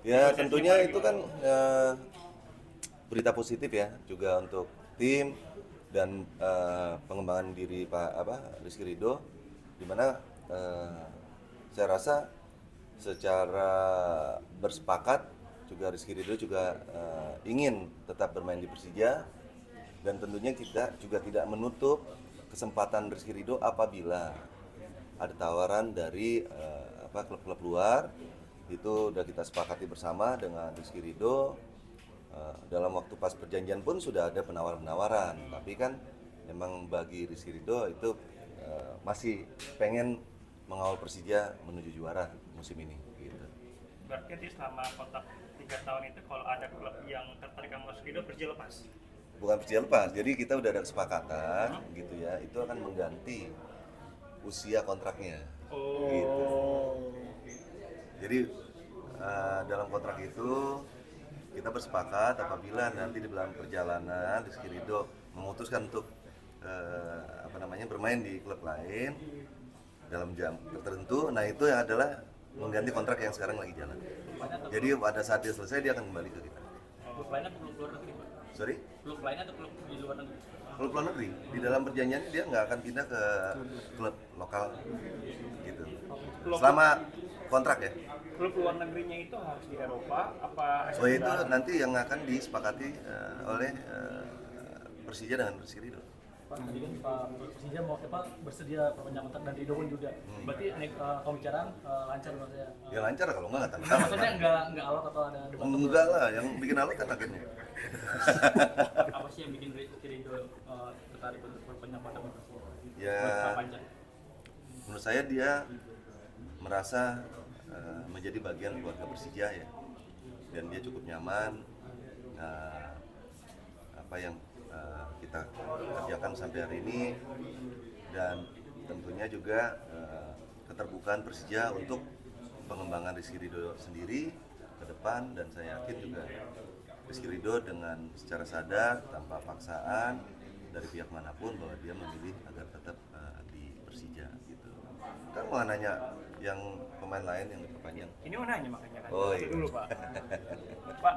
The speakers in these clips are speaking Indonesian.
Ya tentunya itu kan berita positif ya juga untuk tim dan pengembangan diri Rizky Ridho, di mana saya rasa secara bersepakat juga Rizky Ridho juga ingin tetap bermain di Persija, dan tentunya kita juga tidak menutup kesempatan Rizky Ridho apabila ada tawaran dari klub-klub luar. Itu udah kita sepakati bersama dengan Rizky Ridho. Dalam waktu pas perjanjian pun sudah ada penawaran-penawaran, tapi kan memang bagi Rizky Ridho itu masih pengen mengawal Persija menuju juara musim ini gitu. Berarti selama kontrak 3 tahun itu kalau ada klub yang tertarik sama Mas Rido, Persija lepas? Bukan Persija lepas, jadi kita udah ada kesepakatan gitu ya, itu akan mengganti usia kontraknya gitu. Jadi dalam kontrak itu kita bersepakat apabila nanti di dalam perjalanan Rizky Ridho memutuskan untuk bermain di klub lain dalam jam tertentu, nah itu yang adalah mengganti kontrak yang sekarang lagi jalan. Jadi pada saat dia selesai dia akan kembali ke kita. Klub lainnya atau klub luar negeri, Pak? Sorry? Klub lainnya atau klub di luar negeri? Klub luar negeri, di dalam perjanjiannya dia nggak akan pindah ke klub lokal gitu. Selama kontrak ya. Klub luar negerinya itu harus di Eropa apa? So itu nanti yang akan disepakati oleh Persija dengan Rizky Ridho. Pak, tadi kan Pak Persija mau bersedia perpanjang kontrak dan Ridho pun juga. Berarti pembicaraan lancar menurut saya. Ya lancar, kalau nggak tanda Maksudnya nggak alot atau ada debat? Enggak lah, yang bikin alot kan akhirnya. Apa sih yang bikin Ridho tertarik untuk perpanjang kontrak dengan Persija? Ya, menurut saya dia merasa menjadi bagian keluarga Persija ya, dan dia cukup nyaman apa yang kita kerjakan sampai hari ini, dan tentunya juga keterbukaan Persija untuk pengembangan Rizky Ridho sendiri ke depan, dan saya yakin juga Rizky Ridho dengan secara sadar tanpa paksaan dari pihak manapun bahwa dia memilih agar tetap di Persija gitu. Kan mau nanya yang pemain lain yang diperpanjang. Ini mau nanya makanya kan. Oh, iya. Dulu Pak. Pak,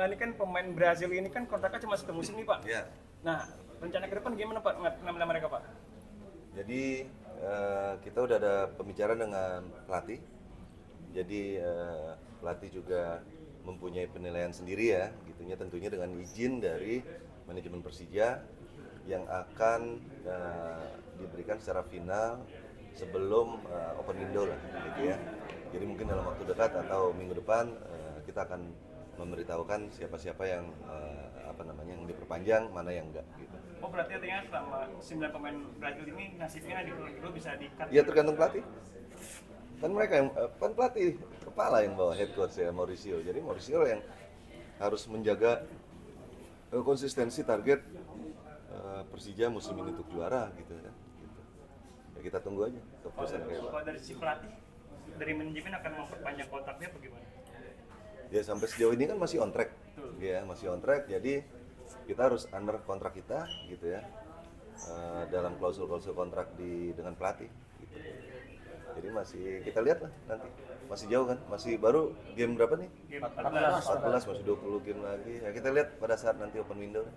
ini kan pemain Brazil ini kan kontraknya cuma 1 musim nih Pak. Ya. Nah, rencana ke depan gimana Pak ngambil mereka Pak? Jadi kita udah ada pembicaraan dengan pelatih. Jadi pelatih juga mempunyai penilaian sendiri ya, gitunya tentunya dengan izin dari manajemen Persija yang akan diberikan secara final sebelum open window lah gitu ya. Jadi mungkin dalam waktu dekat atau minggu depan kita akan memberitahukan siapa-siapa yang yang diperpanjang, mana yang enggak gitu. Oh berarti artinya selama 9 pemain Brazil ini nasibnya di klub dulu bisa di-cut? Ya tergantung pelatih. Kan mereka yang kan pelatih kepala yang bawa, head coach ya Mauricio. Jadi Mauricio yang harus menjaga konsistensi target Persija musim ini untuk juara gitu ya. Gitu. Ya kita tunggu aja keputusan kayak apa. Kalau dari si pelatih, dari manajemen akan memperpanjang kontraknya apa gimana? Ya sampai sejauh ini kan masih on track. Ya, masih on track. Jadi kita harus under kontrak kita gitu ya. Dalam klausul-klausul kontrak dengan pelatih gitu. Jadi masih kita lihat lah nanti. Masih jauh kan? Masih baru game berapa nih? Game 14, masih 20 game lagi. Ya kita lihat pada saat nanti open window.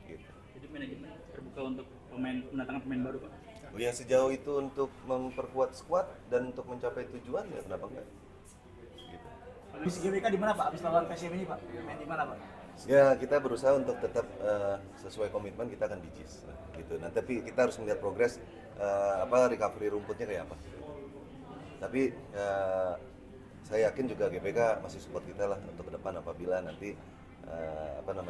Gitu. Jadi manajemen terbuka untuk mendatangkan pemain baru, Pak? Ya sejauh itu untuk memperkuat squad dan untuk mencapai tujuan ya kenapa enggak? Gitu. Visi GBK di mana Pak? Habis lawan PSM ini Pak? Main di mana Pak? Ya kita berusaha untuk tetap sesuai komitmen kita akan di JIS gitu. Nah tapi kita harus melihat progres recovery rumputnya kayak apa. Tapi saya yakin juga GBK masih support kita lah untuk ke depan apabila nanti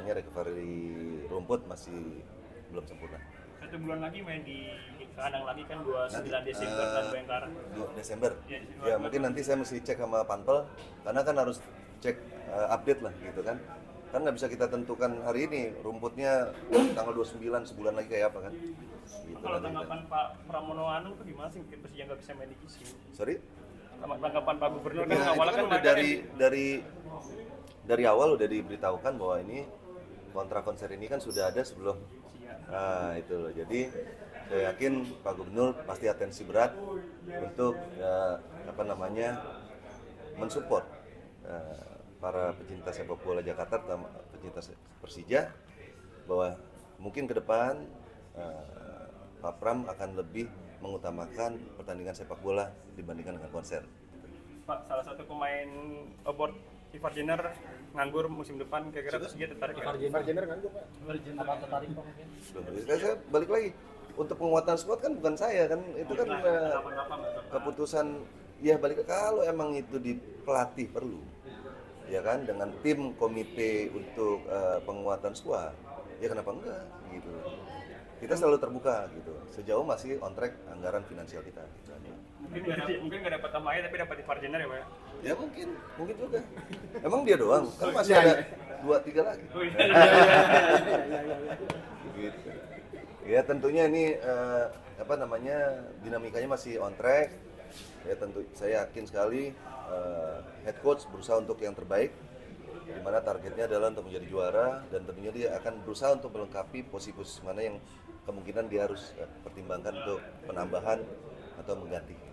recovery rumput masih belum sempurna. 1 bulan lagi main di kandang lagi kan 29 Desember dan Bayangkara. 2 Desember. Ya, Ya mungkin nanti saya mesti cek sama Panpel karena kan harus cek update lah gitu kan. Kan nggak bisa kita tentukan hari ini rumputnya tanggal 29 sebulan lagi kayak apa kan. Gitu, Kalau nanti tanggapan Pak Pramono Anung itu gimana sih mungkin Persija nggak bisa main di KISI? Sorry? Tanggapan Pak Gubernur kan Ya, itu awalnya kan kan udah mereka dari awal udah diberitahukan bahwa ini kontrak konser ini kan sudah ada sebelum. Nah itu loh. Jadi saya yakin Pak Gubernur pasti atensi berat untuk mensupport para pecinta sepak bola Jakarta, terutama pecinta Persija, bahwa mungkin ke depan Pak Pram akan lebih mengutamakan pertandingan sepak bola dibandingkan dengan konser. Pak, salah satu pemain award Ivar Jenner nganggur musim depan, kira-kira Persija tertarik ya? Jenner kan Pak. Apa tertarik Pak mungkin? Saya balik lagi, untuk penguatan squad kan bukan saya kan, itu kan keputusan ya balik kalau emang itu di pelatih perlu, ya kan, dengan tim komite untuk penguatan squad, ya kenapa enggak gitu. Kita selalu terbuka gitu, sejauh masih on track anggaran finansial kita gitu aja. Mungkin nggak dapat Tamaya tapi dapat Ivar Jenner ya Pak ya? Ya mungkin juga. Emang dia doang, kan masih ada 2-3 lagi. Oh, iya. Gitu. Ya tentunya ini dinamikanya masih on track. Ya tentu saya yakin sekali head coach berusaha untuk yang terbaik, di mana targetnya adalah untuk menjadi juara, dan tentunya dia akan berusaha untuk melengkapi posisi-posisi mana yang kemungkinan dia harus pertimbangkan untuk penambahan atau mengganti.